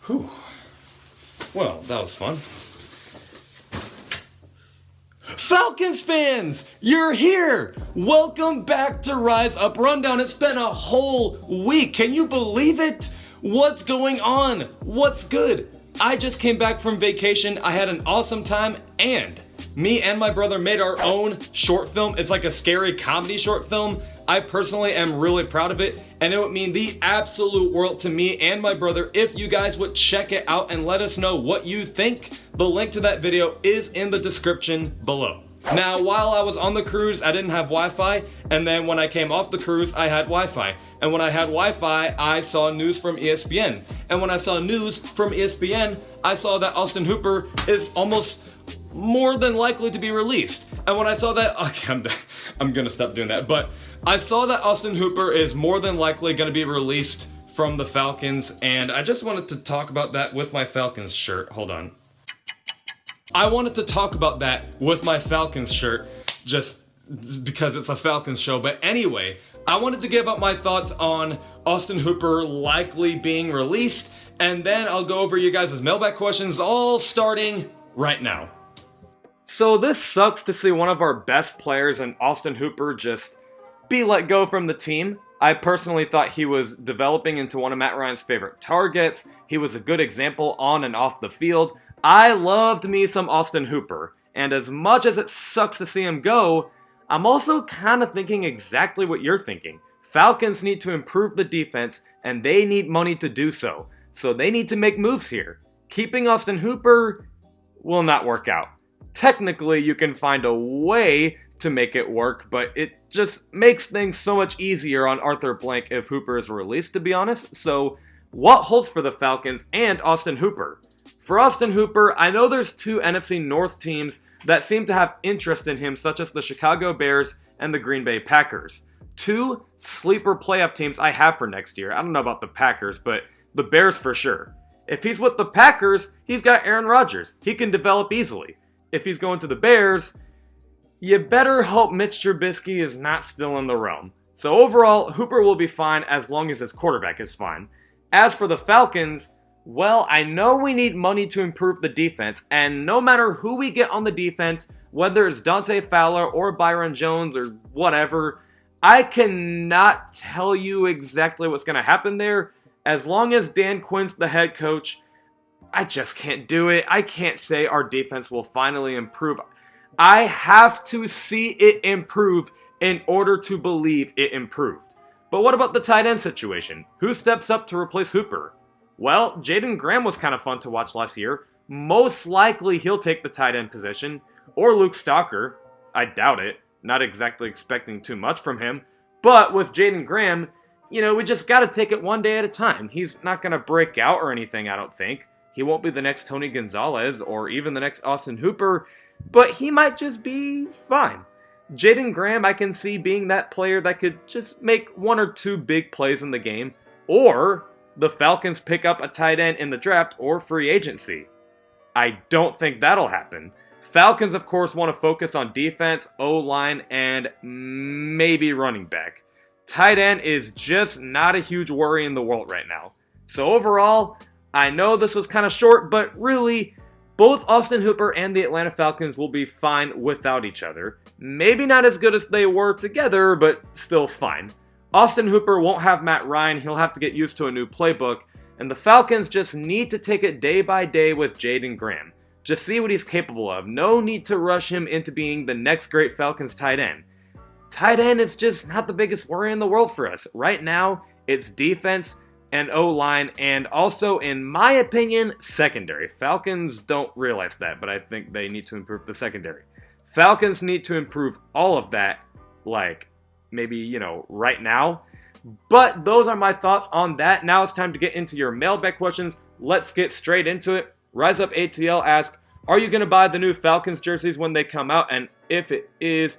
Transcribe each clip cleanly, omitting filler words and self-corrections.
Whew. Well, that was fun. Falcons fans, you're here! Welcome back to Rise Up Rundown. It's been a whole week. Can you believe it? What's going on? What's good? I just came back from vacation. I had an awesome time, and me and my brother made our own short film. It's like a scary comedy short film. I personally am really proud of it, and it would mean the absolute world to me and my brother if you guys would check it out and let us know what you think. The link to that video is in the description below. Now, while I was on the cruise, I didn't have Wi-Fi, and then when I came off the cruise, I had Wi-Fi. And when I had Wi-Fi, I saw news from ESPN. And when I saw news from ESPN, I saw that Austin Hooper is almost more than likely to be released. And when I saw that, okay, I'm gonna stop doing that, but I saw that Austin Hooper is more than likely gonna be released from the Falcons, and I just wanted to talk about that with my Falcons shirt. Hold on. I wanted to talk about that with my Falcons shirt, just because it's a Falcons show, but anyway, I wanted to give up my thoughts on Austin Hooper likely being released, and then I'll go over you guys' mailbag questions, all starting right now. So this sucks to see one of our best players in Austin Hooper just be let go from the team. I personally thought he was developing into one of Matt Ryan's favorite targets. He was a good example on and off the field. I loved me some Austin Hooper, and as much as it sucks to see him go, I'm also kind of thinking exactly what you're thinking. Falcons need to improve the defense, and they need money to do so. So they need to make moves here. Keeping Austin Hooper will not work out. Technically, you can find a way to make it work, but it just makes things so much easier on Arthur Blank if Hooper is released, to be honest. So what holds for the Falcons and Austin Hooper? For Austin Hooper, I know there's two NFC North teams that seem to have interest in him, such as the Chicago Bears and the Green Bay Packers. Two sleeper playoff teams I have for next year. I don't know about the Packers, but the Bears for sure. If he's with the Packers, he's got Aaron Rodgers. He can develop easily. If he's going to the Bears, you better hope Mitch Trubisky is not still in the realm. So overall, Hooper will be fine as long as his quarterback is fine. As for the Falcons, well, I know we need money to improve the defense, and no matter who we get on the defense, whether it's Dante Fowler or Byron Jones or whatever, I cannot tell you exactly what's going to happen there. As long as Dan Quinn's the head coach, I just can't do it. I can't say our defense will finally improve. I have to see it improve in order to believe it improved. But what about the tight end situation? Who steps up to replace Hooper? Well, Jaden Graham was kind of fun to watch last year. Most likely he'll take the tight end position. Or Luke Stalker. I doubt it. Not exactly expecting too much from him. But with Jaden Graham, we just got to take it one day at a time. He's not going to break out or anything, I don't think. He won't be the next Tony Gonzalez or even the next Austin Hooper, but he might just be fine. Jaden Graham, I can see being that player that could just make one or two big plays in the game, or the Falcons pick up a tight end in the draft or free agency. I don't think that'll happen. Falcons, of course, want to focus on defense, O-line, and maybe running back. Tight end is just not a huge worry in the world right now. So overall, I know this was kind of short, but really, both Austin Hooper and the Atlanta Falcons will be fine without each other. Maybe not as good as they were together, but still fine. Austin Hooper won't have Matt Ryan. He'll have to get used to a new playbook. And the Falcons just need to take it day by day with Jaden Graham. Just see what he's capable of. No need to rush him into being the next great Falcons tight end. Tight end is just not the biggest worry in the world for us. Right now, it's defense and O-line, and also, in my opinion, secondary. Falcons don't realize that, but I think they need to improve the secondary. Falcons need to improve all of that, maybe, right now. But those are my thoughts on that. Now it's time to get into your mailbag questions. Let's get straight into it. Rise Up ATL asks, are you going to buy the new Falcons jerseys when they come out? And if it is,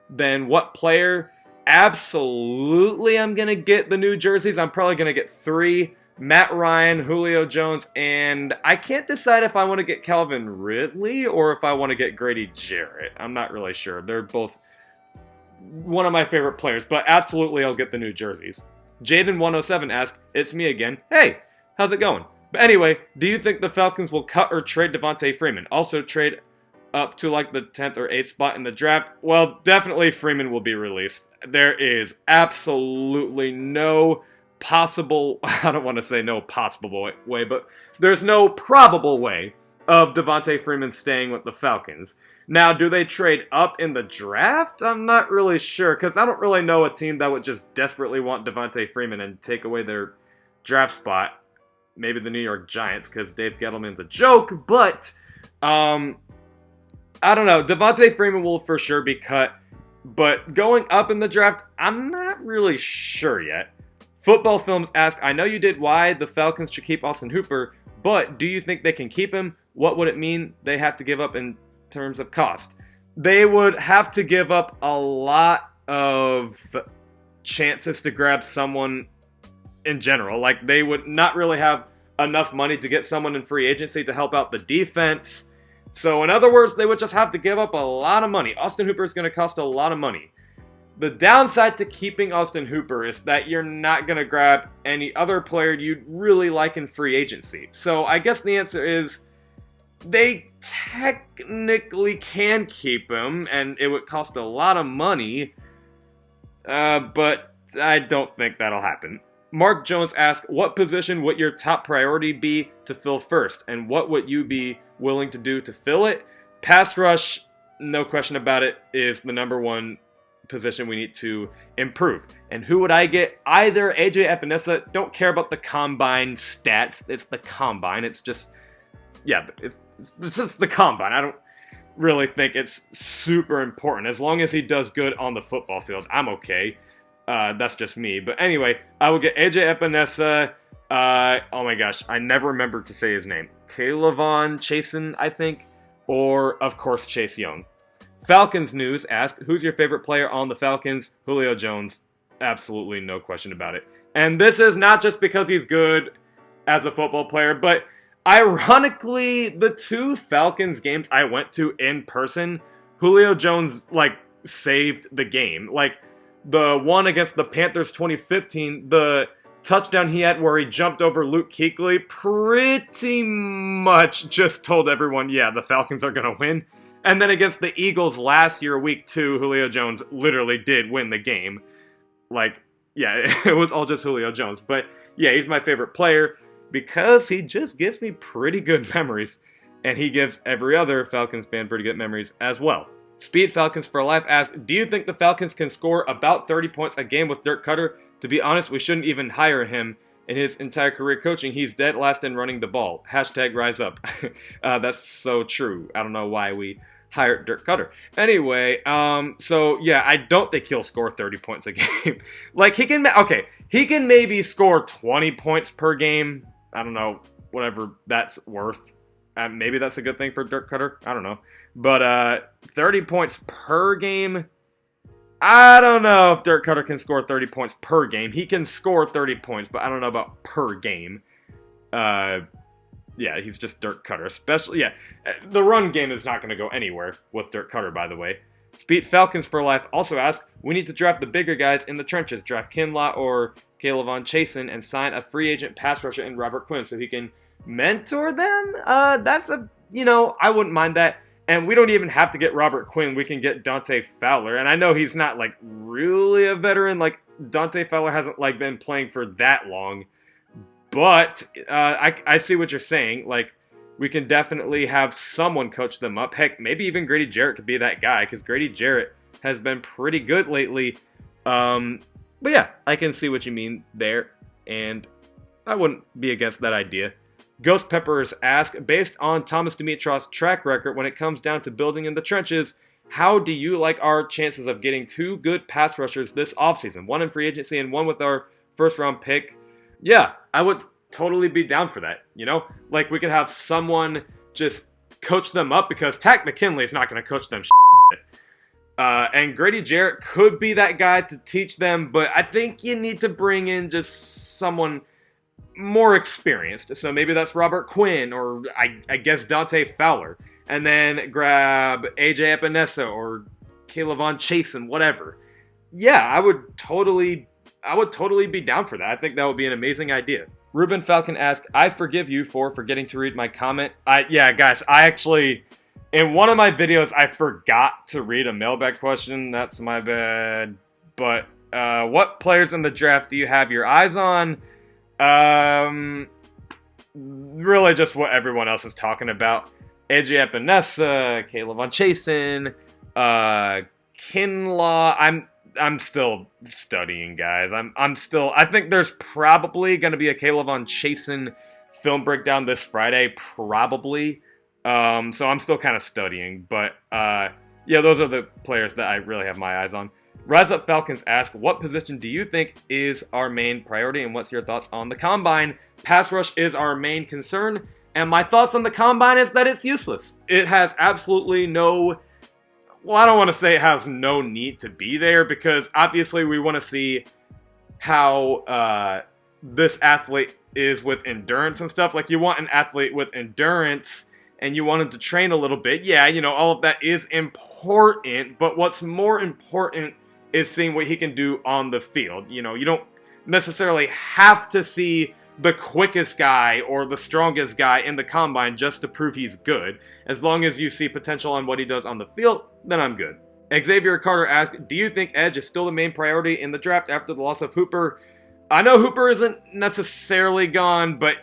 then what player? Absolutely, I'm going to get the new jerseys. I'm probably going to get 3. Matt Ryan, Julio Jones, and I can't decide if I want to get Calvin Ridley or if I want to get Grady Jarrett. I'm not really sure. They're both one of my favorite players, but absolutely I'll get the new jerseys. Jaden107 asks, it's me again. Hey, how's it going? But anyway, do you think the Falcons will cut or trade Devontae Freeman? Also trade up to like the 10th or 8th spot in the draft? Well, definitely Freeman will be released. There is absolutely no possible, I don't want to say no possible way, but there's no probable way of Devontae Freeman staying with the Falcons. Now, do they trade up in the draft? I'm not really sure, because I don't really know a team that would just desperately want Devontae Freeman and take away their draft spot. Maybe the New York Giants, because Dave Gettleman's a joke, but I don't know. Devontae Freeman will for sure be cut, but going up in the draft, I'm not really sure yet. Football Films ask, I know you did why the Falcons should keep Austin Hooper, but do you think they can keep him? What would it mean they have to give up in terms of cost? They would have to give up a lot of chances to grab someone in general. Like, they would not really have enough money to get someone in free agency to help out the defense. So in other words, they would just have to give up a lot of money. Austin Hooper is going to cost a lot of money. The downside to keeping Austin Hooper is that you're not going to grab any other player you'd really like in free agency. So I guess the answer is they technically can keep him, and it would cost a lot of money, but I don't think that'll happen. Mark Jones asked, what position would your top priority be to fill first, and what would you be willing to do to fill it? Pass rush, no question about it, is the number one position we need to improve. And who would I get? Either AJ Epinesa. Don't care about the combine stats. It's the combine. It's just, yeah, it's just the combine. I don't really think it's super important. As long as he does good on the football field, I'm okay. That's just me. But anyway, I will get AJ Epinesa. Oh my gosh, I never remember to say his name. Kayvon Chasen, I think. Or, of course, Chase Young. Falcons News asked, who's your favorite player on the Falcons? Julio Jones. Absolutely no question about it. And this is not just because he's good as a football player, but ironically, the two Falcons games I went to in person, Julio Jones, saved the game. The one against the Panthers 2015, the touchdown he had where he jumped over Luke Kuechly pretty much just told everyone, yeah, the Falcons are going to win. And then against the Eagles last year, week 2, Julio Jones literally did win the game. It was all just Julio Jones. But yeah, he's my favorite player because he just gives me pretty good memories. And he gives every other Falcons fan pretty good memories as well. Speed Falcons for Life asked, do you think the Falcons can score about 30 points a game with Dirk Cutter? To be honest, we shouldn't even hire him. In his entire career coaching, he's dead last in running the ball. #rise up. That's so true. I don't know why we hired Dirk Cutter. Anyway, I don't think he'll score 30 points a game. He can maybe score 20 points per game. I don't know, whatever that's worth. Maybe that's a good thing for Dirk Cutter. I don't know. But 30 points per game, I don't know if Dirk Cutter can score 30 points per game. He can score 30 points, but I don't know about per game. He's just Dirk Cutter. The run game is not going to go anywhere with Dirk Cutter, by the way. Speed Falcons for Life also asked, we need to draft the bigger guys in the trenches. Draft Kinlaw or Kayvon Chasen and sign a free agent pass rusher in Robert Quinn so he can mentor them. I wouldn't mind that. And we don't even have to get Robert Quinn. We can get Dante Fowler. And I know he's not, really a veteran. Dante Fowler hasn't, been playing for that long. But I see what you're saying. We can definitely have someone coach them up. Heck, maybe even Grady Jarrett could be that guy. Because Grady Jarrett has been pretty good lately. But yeah, I can see what you mean there. And I wouldn't be against that idea. Ghost Peppers ask, based on Thomas Dimitrov's track record when it comes down to building in the trenches, how do you like our chances of getting 2 good pass rushers this offseason? One in free agency and one with our first round pick. Yeah, I would totally be down for that, we could have someone just coach them up because Takk McKinley is not going to coach them and Grady Jarrett could be that guy to teach them, but I think you need to bring in just someone more experienced. So maybe that's Robert Quinn or I guess Dante Fowler. And then grab AJ Epinesa or Kayvon Chasen, whatever. Yeah, I would totally be down for that. I think that would be an amazing idea. Ruben Falcon asks, I forgive you for forgetting to read my comment. Yeah, guys, I actually, in one of my videos, I forgot to read a mailbag question. That's my bad. But what players in the draft do you have your eyes on? Really just what everyone else is talking about. AJ Epinesa, Caleb Von Chasen, Kinlaw. I'm still studying, guys. I think there's probably going to be a Caleb Von Chasen film breakdown this Friday, probably. So I'm still kind of studying, but yeah, those are the players that I really have my eyes on. Rise Up Falcons ask, what position do you think is our main priority, and what's your thoughts on the Combine? Pass rush is our main concern, and my thoughts on the Combine is that it's useless. It has absolutely no, well, I don't want to say it has no need to be there, because obviously we want to see how this athlete is with endurance and stuff. Like, you want an athlete with endurance, and you want him to train a little bit. Yeah, you know, all of that is important, but what's more important is seeing what he can do on the field. You know, you don't necessarily have to see the quickest guy or the strongest guy in the Combine just to prove he's good. As long as you see potential on what he does on the field, then I'm good. Xavier Carter asks, do you think edge is still the main priority in the draft after the loss of Hooper? I know Hooper isn't necessarily gone, but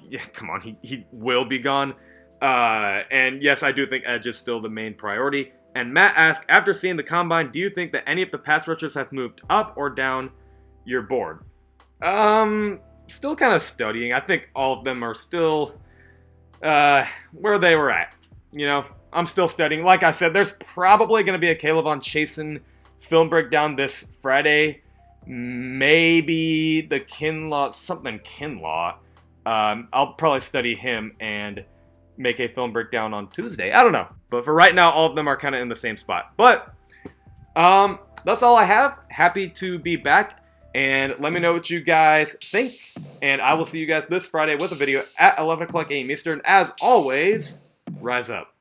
yeah, come on, he will be gone. And yes, I do think edge is still the main priority. And Matt asks, after seeing the Combine, do you think that any of the pass rushers have moved up or down your board? Still kind of studying. I think all of them are still where they were at. You know, I'm still studying. Like I said, there's probably going to be a Caleb Von Chasen film breakdown this Friday. Maybe the Kinlaw, I'll probably study him and make a film breakdown on Tuesday. I don't know. But for right now, all of them are kind of in the same spot. But that's all I have. Happy to be back. And let me know what you guys think. And I will see you guys this Friday with a video at 11 o'clock a.m. Eastern. As always, rise up.